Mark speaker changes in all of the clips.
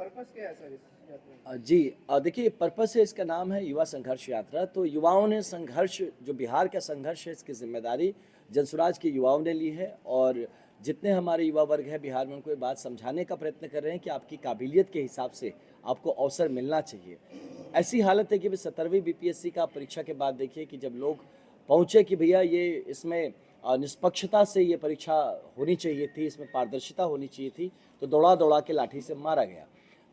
Speaker 1: Purpose क्या है sir इस यात्रा का?
Speaker 2: जी, देखिए पर्पस है, इसका नाम है युवा संघर्ष यात्रा। तो युवाओं ने संघर्ष, जो बिहार का संघर्ष है, इसकी जिम्मेदारी जनसुराज के युवाओं ने ली है। और जितने हमारे युवा वर्ग है बिहार में, उनको ये बात समझाने का प्रयत्न कर रहे हैं कि आपकी काबिलियत के हिसाब से आपको अवसर मिलना चाहिए। ऐसी हालत है कि 17वीं बीपीएससी का परीक्षा के बाद देखिए कि जब लोग पहुँचे कि भैया ये इसमें निष्पक्षता से ये परीक्षा होनी चाहिए थी, इसमें पारदर्शिता होनी चाहिए थी, तो दौड़ा दौड़ा के लाठी से मारा गया।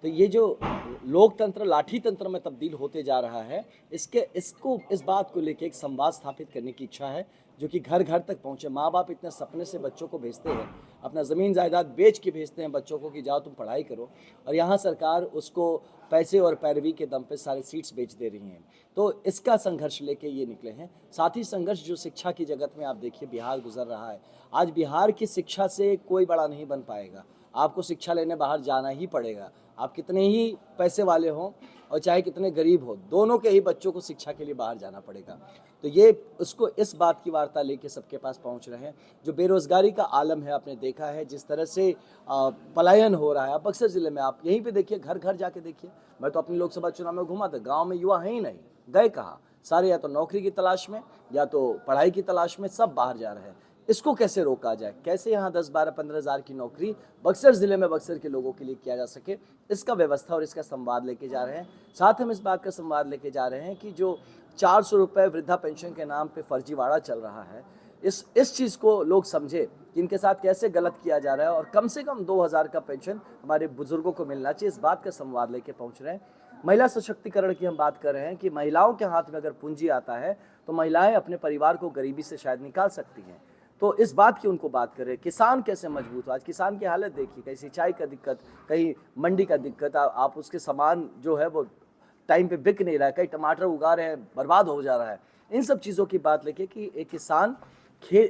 Speaker 2: तो ये जो लोकतंत्र लाठी तंत्र में तब्दील होते जा रहा है, इस बात को लेके एक संवाद स्थापित करने की इच्छा है, जो कि घर घर तक पहुंचे। माँ बाप इतने सपने से बच्चों को भेजते हैं, अपना ज़मीन जायदाद बेच के भेजते हैं बच्चों को कि जाओ तुम पढ़ाई करो, और यहाँ सरकार उसको पैसे और पैरवी के दम पे सारे सीट्स बेच दे रही हैं। तो इसका संघर्ष लेके ये निकले हैं। साथ ही संघर्ष जो शिक्षा की जगत में आप देखिए बिहार गुजर रहा है, आज बिहार की शिक्षा से कोई बड़ा नहीं बन पाएगा। आपको शिक्षा लेने बाहर जाना ही पड़ेगा। आप कितने ही पैसे वाले हों और चाहे कितने गरीब हो, दोनों के ही बच्चों को शिक्षा के लिए बाहर जाना पड़ेगा। तो ये उसको इस बात की वार्ता लेके सबके पास पहुंच रहे हैं। जो बेरोजगारी का आलम है, आपने देखा है जिस तरह से पलायन हो रहा है। अब बक्सर जिले में आप यहीं पे देखिए, घर घर जाके देखिए। मैं तो अपनी लोकसभा चुनाव में घूमा था, गाँव में युवा है ही नहीं, गए कहाँ? सारे या तो नौकरी की तलाश में या तो पढ़ाई की तलाश में, सब बाहर जा रहे हैं। इसको कैसे रोका जाए, कैसे यहाँ 10, 12, 15 हज़ार की नौकरी बक्सर ज़िले में बक्सर के लोगों के लिए किया जा सके, इसका व्यवस्था और इसका संवाद लेके जा रहे हैं। साथ हम इस बात का संवाद लेके जा रहे हैं कि जो 400 रुपये वृद्धा पेंशन के नाम पे फर्जीवाड़ा चल रहा है, इस चीज़ को लोग समझे कि इनके साथ कैसे गलत किया जा रहा है, और कम से कम 2000 का पेंशन हमारे बुजुर्गों को मिलना चाहिए। इस बात का संवाद लेके पहुँच रहे हैं। महिला सशक्तिकरण की हम बात कर रहे हैं कि महिलाओं के हाथ में अगर पूंजी आता है तो महिलाएं अपने परिवार को गरीबी से शायद निकाल सकती हैं। तो इस बात की उनको बात करें। किसान कैसे मजबूत हो, आज किसान की हालत देखिए, कहीं सिंचाई का दिक्कत, कहीं मंडी का दिक्कत, आप उसके सामान जो है वो टाइम पे बिक नहीं रहा है, कहीं टमाटर उगा रहे हैं बर्बाद हो जा रहा है। इन सब चीज़ों की बात लेके कि एक किसान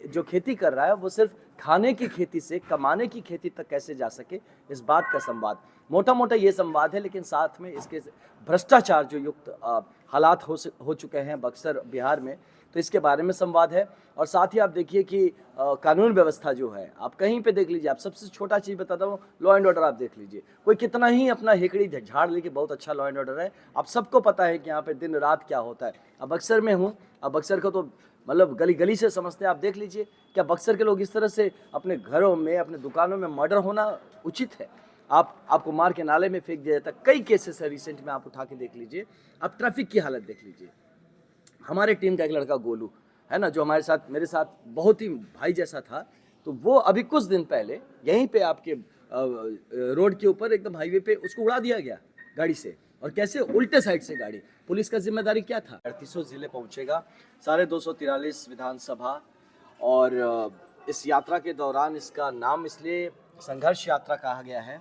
Speaker 2: जो खेती कर रहा है वो सिर्फ खाने की खेती से कमाने की खेती तक कैसे जा सके, इस बात का संवाद। मोटा मोटा ये संवाद है, लेकिन साथ में इसके भ्रष्टाचार जो युक्त हालात हो चुके हैं बक्सर बिहार में, तो इसके बारे में संवाद है। और साथ ही आप देखिए कि कानून व्यवस्था जो है, आप कहीं पे देख लीजिए। आप सबसे छोटा चीज़ बताता हूँ, लॉ एंड ऑर्डर आप देख लीजिए। कोई कितना ही अपना हेकड़ी झाड़ ले कि बहुत अच्छा लॉ एंड ऑर्डर है, आप सबको पता है कि यहाँ पे दिन रात क्या होता है। अब बक्सर में हूँ, अब बक्सर को तो मतलब गली गली से समझते हैं। आप देख लीजिए, क्या बक्सर के लोग इस तरह से अपने घरों में, अपने दुकानों में मर्डर होना उचित है? आपको मार के नाले में फेंक दिया जाता है। कई केसेस है रिसेंट में, आप उठा के देख लीजिए। आप ट्रैफिक की हालत देख लीजिए। हमारे टीम का एक लड़का गोलू है ना, जो हमारे साथ, मेरे साथ बहुत ही भाई जैसा था, तो वो अभी कुछ दिन पहले यहीं पे आपके रोड के ऊपर एकदम हाईवे पे उसको उड़ा दिया गया गाड़ी से। और कैसे? उल्टे साइड से गाड़ी। पुलिस का जिम्मेदारी क्या था? 3800 जिले पहुंचेगा, साढ़े 243 विधानसभा। और इस यात्रा के दौरान इसका नाम इसलिए संघर्ष यात्रा कहा गया है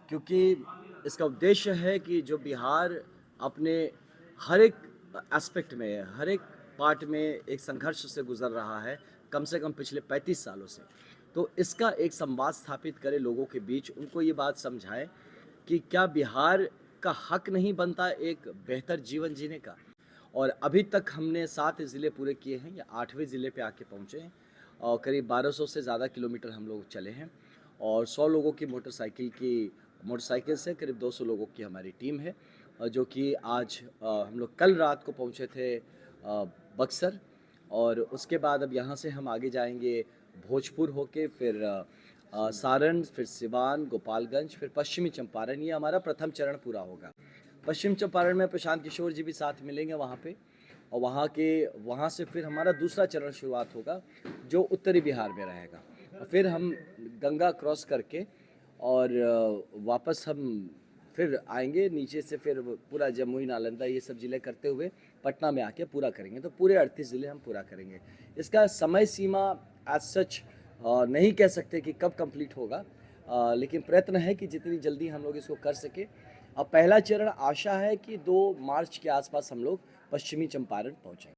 Speaker 2: क्योंकि इसका उद्देश्य है कि जो बिहार अपने हर एक एस्पेक्ट में, हर एक पार्ट में एक संघर्ष से गुजर रहा है, कम से कम पिछले 35 सालों से। तो इसका एक संवाद स्थापित करे लोगों के बीच, उनको ये बात समझाए कि क्या बिहार का हक नहीं बनता एक बेहतर जीवन जीने का। और अभी तक हमने 7 ज़िले पूरे किए हैं, या 8वें ज़िले पे आके पहुँचे हैं, और करीब 1200 से ज़्यादा किलोमीटर हम लोग चले हैं। और 100 लोगों की मोटरसाइकिल से करीब 200 लोगों की हमारी टीम है, जो कि आज हम लोग कल रात को पहुँचे थे बक्सर। और उसके बाद अब यहाँ से हम आगे जाएंगे भोजपुर होके, फिर सारण, फिर सिवान, गोपालगंज, फिर पश्चिमी चंपारण। ये हमारा प्रथम चरण पूरा होगा। पश्चिम चंपारण में प्रशांत किशोर जी भी साथ मिलेंगे वहाँ पे, और वहाँ से फिर हमारा दूसरा चरण शुरुआत होगा, जो उत्तरी बिहार में रहेगा। और फिर हम गंगा क्रॉस करके और वापस हम फिर आएंगे नीचे से, फिर पूरा जमुई, नालंदा, ये सब ज़िले करते हुए पटना में आके पूरा करेंगे। तो पूरे 38 ज़िले हम पूरा करेंगे। इसका समय सीमा एज सच नहीं कह सकते कि कब कंप्लीट होगा, लेकिन प्रयत्न है कि जितनी जल्दी हम लोग इसको कर सके। अब पहला चरण आशा है कि 2 मार्च के आसपास हम लोग पश्चिमी चंपारण पहुँचेंगे।